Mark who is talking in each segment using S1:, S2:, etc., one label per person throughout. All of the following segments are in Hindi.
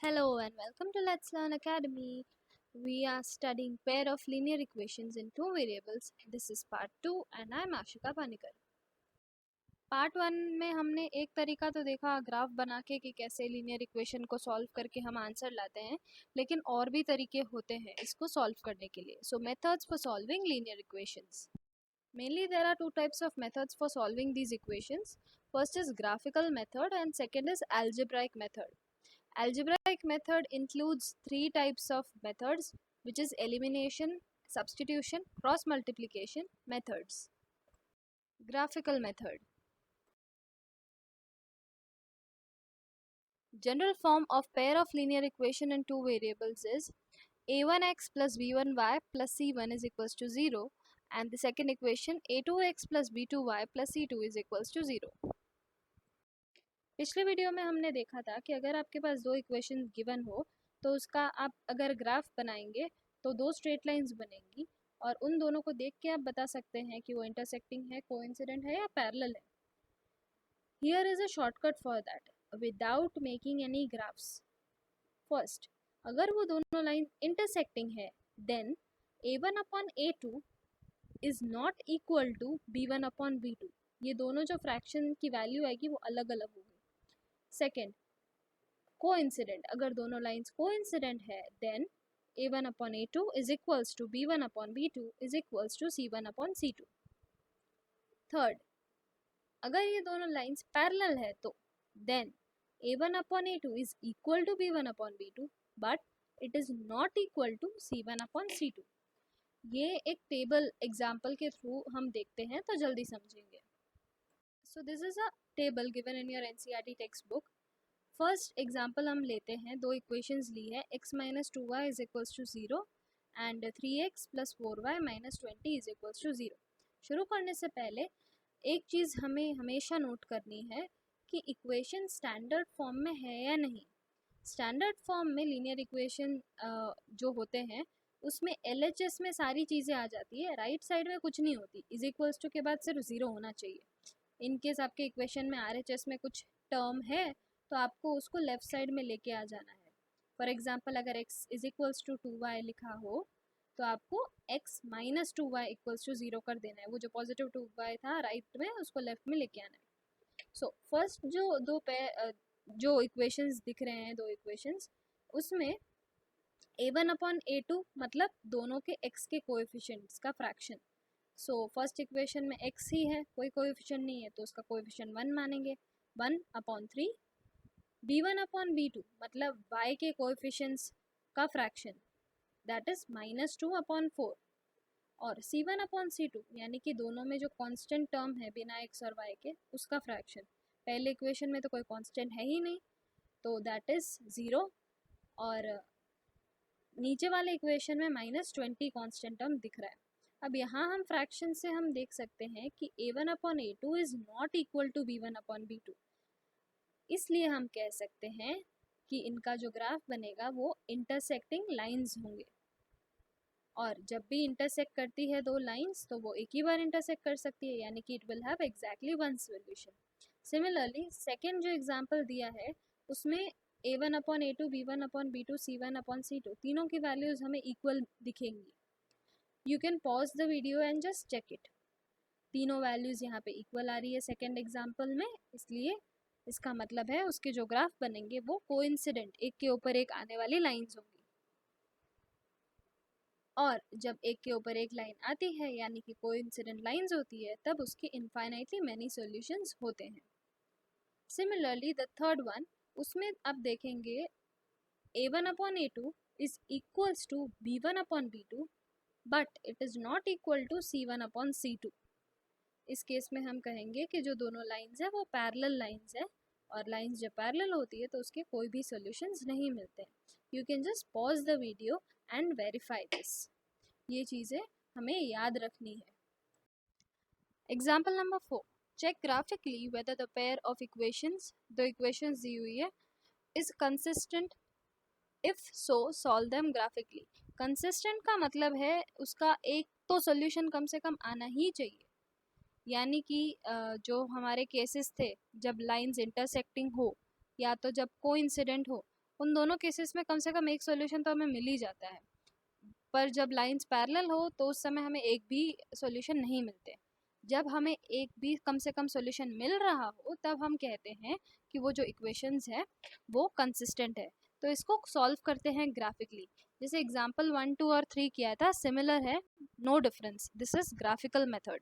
S1: Hello and welcome to Let's Learn Academy. We are studying pair of linear equations in two variables. This is part 2 and I'm Ashika Panikar. Part 1 में हमने एक तरीका तो देखा ग्राफ बना के कि कैसे लीनियर इक्वेशन को सॉल्व करके हम आंसर लाते हैं, लेकिन और भी तरीके होते हैं इसको सॉल्व करने के लिए. सो methods for solving linear equations. Mainly there are two types of methods for solving these equations. First is graphical method and second is algebraic method. Algebraic method includes three types of methods, which is elimination, substitution, cross multiplication methods. Graphical method. General form of pair of linear equation in two variables is a1x plus b1y plus c1 is equals to 0, and the second equation a2x plus b2y plus c2 is equals to 0. पिछले वीडियो में हमने देखा था कि अगर आपके पास दो इक्वेशन गिवन हो तो उसका आप अगर ग्राफ बनाएंगे तो दो स्ट्रेट लाइंस बनेंगी और उन दोनों को देख के आप बता सकते हैं कि वो इंटरसेक्टिंग है, कोइंसिडेंट है या पैरेलल है. Here is a shortcut for that without making any graphs. First, अगर वो दोनों लाइन इंटरसेक्टिंग है then a1 upon a2 is not equal to b1 upon b2. ये दोनों जो फ्रैक्शन की वैल्यू आएगी वो अलग अलग होगी. सेकेंड, कोइंसिडेंट, अगर दोनों लाइंस कोइंसिडेंट है then a1 upon a2 is equals to b1 upon b2 is equals to c1 upon c2. Third, अगर ये दोनों लाइंस पैरेलल है तो then a1 upon a2 is equal to b1 upon b2 but it is not equal to c1 upon c2. ये एक टेबल एग्जाम्पल के थ्रू हम देखते हैं तो जल्दी समझेंगे. So this is a table given in your NCERT text book. First example हम लेते हैं, दो इक्वेशंस ली है x minus 2y is equals to 0 and 3x plus 4y minus 20 is equals to 0. शुरू करने से पहले एक चीज़ हमें हमेशा नोट करनी है कि इक्वेशन स्टैंडर्ड फॉर्म में है या नहीं. स्टैंडर्ड फॉर्म में लीनियर इक्वेशन जो होते हैं उसमें LHS में सारी चीज़ें आ जाती है, राइट साइड में कुछ नहीं होती. इज इक्वल्स टू के बाद सिर्फ 0 होना चाहिए. इनकेस आपके इक्वेशन में RHS में कुछ टर्म है तो आपको उसको लेफ्ट साइड में लेके आ जाना है. फॉर एग्जाम्पल अगर x is equals to 2y लिखा हो तो आपको x minus 2y equals to 0 कर देना है. वो जो पॉजिटिव 2y था राइट में उसको लेफ्ट में लेके आना है. सो फर्स्ट जो जो इक्वेशंस दिख रहे हैं, दो इक्वेशंस, उसमें a1 अपॉन a2 मतलब दोनों के x के कोएफिशिएंट्स का फ्रैक्शन. सो फर्स्ट इक्वेशन में x ही है, कोई कोएफिशिएंट नहीं है तो उसका कोएफिशिएंट 1 मानेंगे. 1 अपॉन 3. b1 अपॉन b2 मतलब y के कोएफिशिएंट्स का fraction, that is minus 2 upon 4. और c1 अपॉन c2 यानी कि दोनों में जो कांस्टेंट टर्म है बिना x और y के उसका फ्रैक्शन. पहले इक्वेशन में तो कोई कांस्टेंट है ही नहीं तो दैट इज 0, और नीचे वाले इक्वेशन में माइनस 20 कांस्टेंट टर्म दिख रहा है. अब यहाँ हम फ्रैक्शन से हम देख सकते हैं कि a1 upon a2 is not equal to b1 upon b2. इसलिए हम कह सकते हैं कि इनका जो ग्राफ बनेगा वो इंटरसेक्टिंग लाइंस होंगे, और जब भी इंटरसेक्ट करती है दो लाइंस तो वो एक ही बार इंटरसेक्ट कर सकती है, यानी कि it will have exactly one solution. Similarly second जो एग्जांपल दिया है उसमें a1 upon a2, b1 upon b2, c1 upon c2 तीनों की वैल्यूज हमें इक्वल दिखेंगी. You can pause the video and just check it. तीनों वैल्यूज यहाँ पे इक्वल आ रही है सेकेंड एग्जाम्पल में, इसलिए इसका मतलब है उसके जो ग्राफ बनेंगे वो कोइंसिडेंट, एक के ऊपर एक आने वाली लाइंस होंगी. और जब एक के ऊपर एक लाइन आती है यानी कि कोइंसिडेंट लाइंस होती है तब उसके इनफाइनाइटली मैनी सॉल्यूशंस होते हैं. सिमिलरली द थर्ड वन, उसमें आप देखेंगे a1 upon a2 is equals to b1 upon b2 but it is not equal to c1 upon c2. इस केस में हम कहेंगे कि जो दोनों लाइंस है वो पैरेलल लाइंस है, और लाइंस जब पैरेलल होती है तो उसके कोई भी सॉल्यूशंस नहीं मिलते हैं. You can just pause the video and verify this. ये चीज़ें हमें याद रखनी है. Example number 4, check graphically whether the pair of equations, दो इक्वेशंस दी हुई है, is consistent. If so solve them graphically. Consistent का मतलब है उसका एक तो सॉल्यूशन कम से कम आना ही चाहिए, यानी कि जो हमारे केसेस थे जब लाइंस इंटरसेक्टिंग हो या तो जब कोइंसिडेंट हो उन दोनों केसेस में कम से कम एक सॉल्यूशन तो हमें मिल ही जाता है, पर जब लाइंस पैरेलल हो तो उस समय हमें एक भी सॉल्यूशन नहीं मिलते। जब हमें एक भी कम से कम सॉल्यूशन मिल रहा हो तब हम कहते हैं कि वो जो इक्वेशंस है वो कंसिस्टेंट है। तो इसको सॉल्व करते हैं ग्राफिकली। जैसे एग्जांपल 1, 2 और 3 किया था, सिमिलर है, no difference, this is graphical method.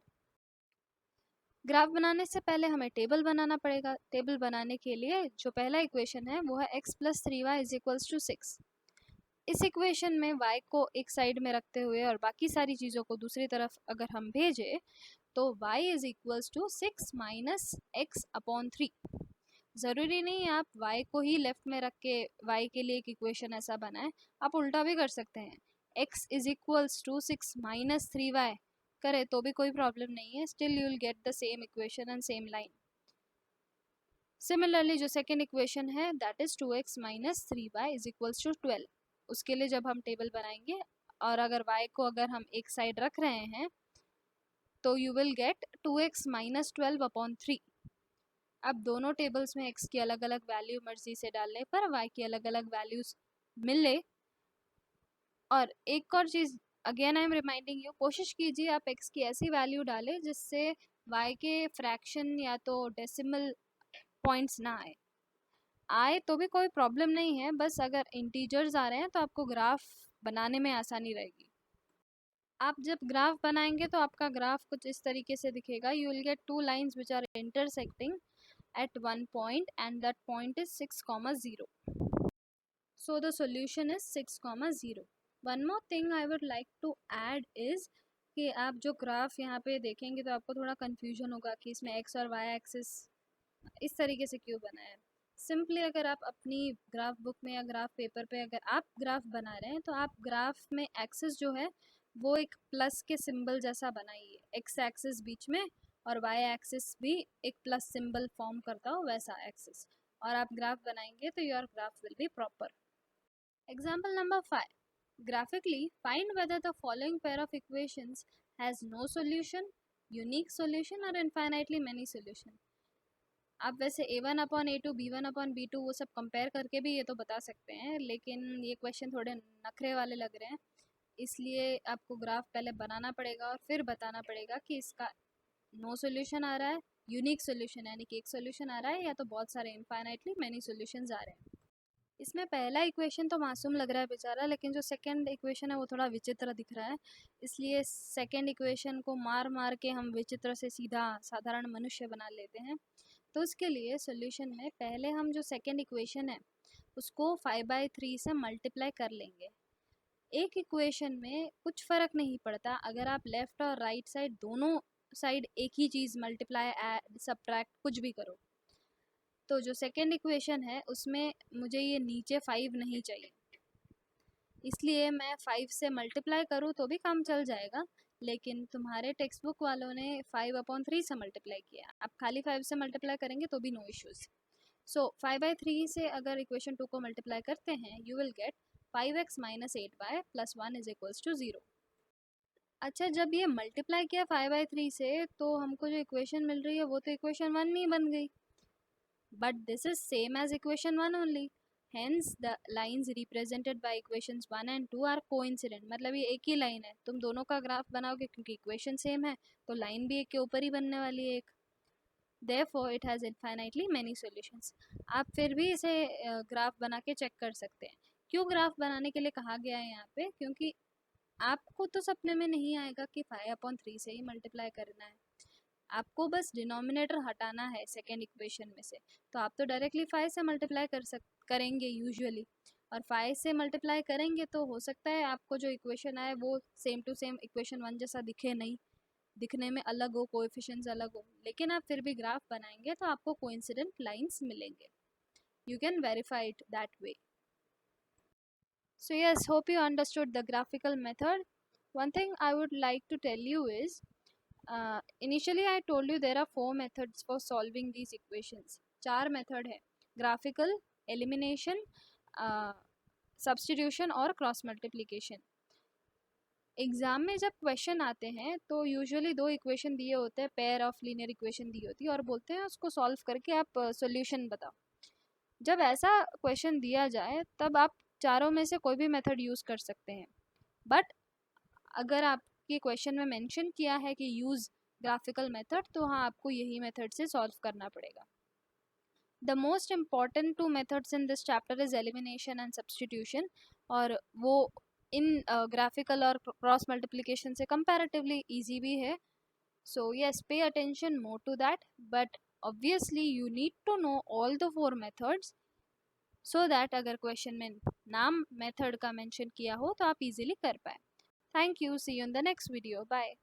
S1: Graph बनाने से पहले हमें टेबल बनाना पड़ेगा। टेबल बनाने के लिए जो पहला इक्वेशन है वो है x + 3y = 6। इस इक्वेशन में y को एक साइड में रखते हुए और बाकी सारी चीज़ों को दूसरी तरफ अगर हम भेजें तो y = 6 - x/3। ज़रूरी नहीं आप y को ही लेफ्ट में रख के y के लिए एक इक्वेशन ऐसा बनाएं, आप उल्टा भी कर सकते हैं। x = 6 - 3y करें तो भी कोई प्रॉब्लम नहीं है, still you will get the same equation and same line. Similarly जो सेकेंड इक्वेशन है दैट इज 2x - 3y = 12। उसके लिए जब हम टेबल बनाएंगे और अगर y को अगर हम एक साइड रख रहे हैं तो यू विल गेट 2x - 12/3। अब दोनों टेबल्स में x की अलग अलग वैल्यू मर्जी से डालने पर y की अलग अलग वैल्यूज मिले। और एक और चीज़, again I am reminding you, कोशिश कीजिए आप x की ऐसी वैल्यू डालें जिससे y के फ्रैक्शन या तो डेसिमल पॉइंट्स ना आए तो भी कोई प्रॉब्लम नहीं है, बस अगर इंटीजर्स आ रहे हैं तो आपको ग्राफ बनाने में आसानी रहेगी। आप जब ग्राफ बनाएंगे तो आपका ग्राफ कुछ इस तरीके से दिखेगा। You will get 2 lines which are intersecting at one point and that point is 6, 0. So the solution is 6, 0. One more thing I would like to add is कि आप जो ग्राफ यहाँ पे देखेंगे तो आपको थोड़ा कन्फ्यूजन होगा कि इसमें x और y एक्सिस इस तरीके से क्यों बना है। सिंपली अगर आप अपनी ग्राफ बुक में या ग्राफ पेपर पे अगर आप ग्राफ बना रहे हैं तो आप ग्राफ में एक्सिस जो है वो एक प्लस के सिंबल जैसा बनाइए, एक्स एक्सिस बीच में और वाई एक्सिस भी एक प्लस सिंबल फॉर्म करता हो वैसा एक्सिस, और आप ग्राफ बनाएंगे तो your graph will be proper. Example number 5, graphically find whether the following pair of equations has no solution, unique solution or infinitely many solution। आप वैसे a1/a2 b1/b2 वो सब कंपेयर करके भी ये तो बता सकते हैं, लेकिन ये क्वेश्चन थोड़े नखरे वाले लग रहे हैं, इसलिए आपको ग्राफ पहले बनाना पड़ेगा और फिर बताना पड़ेगा कि इसका नो सोल्यूशन आ रहा है, यूनिक सोल्यूशन यानी कि एक सोल्यूशन आ रहा है, या तो बहुत सारे इनफाइनाइटली मैनी सोल्यूशंस आ रहे हैं। इसमें पहला इक्वेशन तो मासूम लग रहा है बेचारा, लेकिन जो सेकंड इक्वेशन है वो थोड़ा विचित्र दिख रहा है, इसलिए सेकंड इक्वेशन को मार मार के हम विचित्र से सीधा साधारण मनुष्य बना लेते हैं। तो उसके लिए सोल्यूशन में पहले हम जो सेकंड इक्वेशन है उसको 5/3 से मल्टीप्लाई कर लेंगे। एक इक्वेशन में कुछ फ़र्क नहीं पड़ता अगर आप लेफ़्ट और राइट साइड दोनों साइड एक ही चीज़ मल्टीप्लाई ऐड सब्ट्रैक्ट कुछ भी करो। तो जो सेकंड इक्वेशन है उसमें मुझे ये नीचे 5 नहीं चाहिए, इसलिए मैं 5 से मल्टीप्लाई करूँ तो भी काम चल जाएगा, लेकिन तुम्हारे टेक्स्ट बुक वालों ने 5/3 से मल्टीप्लाई किया, आप खाली 5 से मल्टीप्लाई करेंगे तो भी नो इश्यूज़। सो 5/3 से अगर इक्वेशन 2 को मल्टीप्लाई करते हैं you will gate 5x - 8y + 1 = 0। अच्छा, जब ये मल्टीप्लाई किया 5/3 से तो हमको जो इक्वेशन मिल रही है वो तो इक्वेशन 1 ही बन गई, but this is same as equation 1 only, hence the lines represented by equations 1 and 2 are coincident. मतलब ये एक ही लाइन है, तुम दोनों का ग्राफ बनाओगे क्योंकि इक्वेशन सेम है तो लाइन भी एक के ऊपर ही बनने वाली है एक, therefore it has infinitely many solutions. आप फिर भी इसे ग्राफ बना के चेक कर सकते हैं। क्यों ग्राफ बनाने के लिए कहा गया है यहाँ पे, क्योंकि आपको तो सपने में नहीं आएगा कि 5/3 से ही मल्टीप्लाई करना है, आपको बस डिनोमिनेटर हटाना है सेकेंड इक्वेशन में से, तो आप तो डायरेक्टली 5 से मल्टीप्लाई करेंगे यूजुअली, और 5 से मल्टीप्लाई करेंगे तो हो सकता है आपको जो इक्वेशन आए वो सेम टू सेम इक्वेशन 1 जैसा दिखे नहीं, दिखने में अलग हो, कोएफिशिएंट्स अलग हो, लेकिन आप फिर भी ग्राफ बनाएंगे तो आपको कोइंसिडेंट लाइंस मिलेंगे। You can verify it that way. So yes, hope you understood the graphical method. One thing I would like to tell you is, initially I told you there are 4 methods for solving these equations. 4 method है, ग्राफिकल, एलिमिनेशन, सब्सटीट्यूशन और क्रॉस मल्टीप्लिकेशन। एग्ज़ाम में जब क्वेश्चन आते हैं तो यूजुअली 2 इक्वेशन दिए होते हैं, पेयर ऑफ लीनियर इक्वेशन दी होती है और बोलते हैं उसको सॉल्व करके आप सॉल्यूशन बताओ। जब ऐसा क्वेश्चन दिया जाए तब आप चारों में से कोई भी मेथड यूज़ कर सकते हैं, बट अगर आपके क्वेश्चन में मेंशन किया है कि यूज़ ग्राफिकल मेथड, तो हाँ आपको यही मेथड से सॉल्व करना पड़ेगा। The most important two methods in this chapter is elimination and substitution, और वो इन ग्राफिकल और क्रॉस मल्टीप्लिकेशन से कंपैरेटिवली ईजी भी है। So yes, pay attention more to that, but obviously you need to know all the 4 methods so that अगर क्वेश्चन में नाम मेथड का मेंशन किया हो तो आप इजीली कर पाए। Thank you, see you in the next video, bye.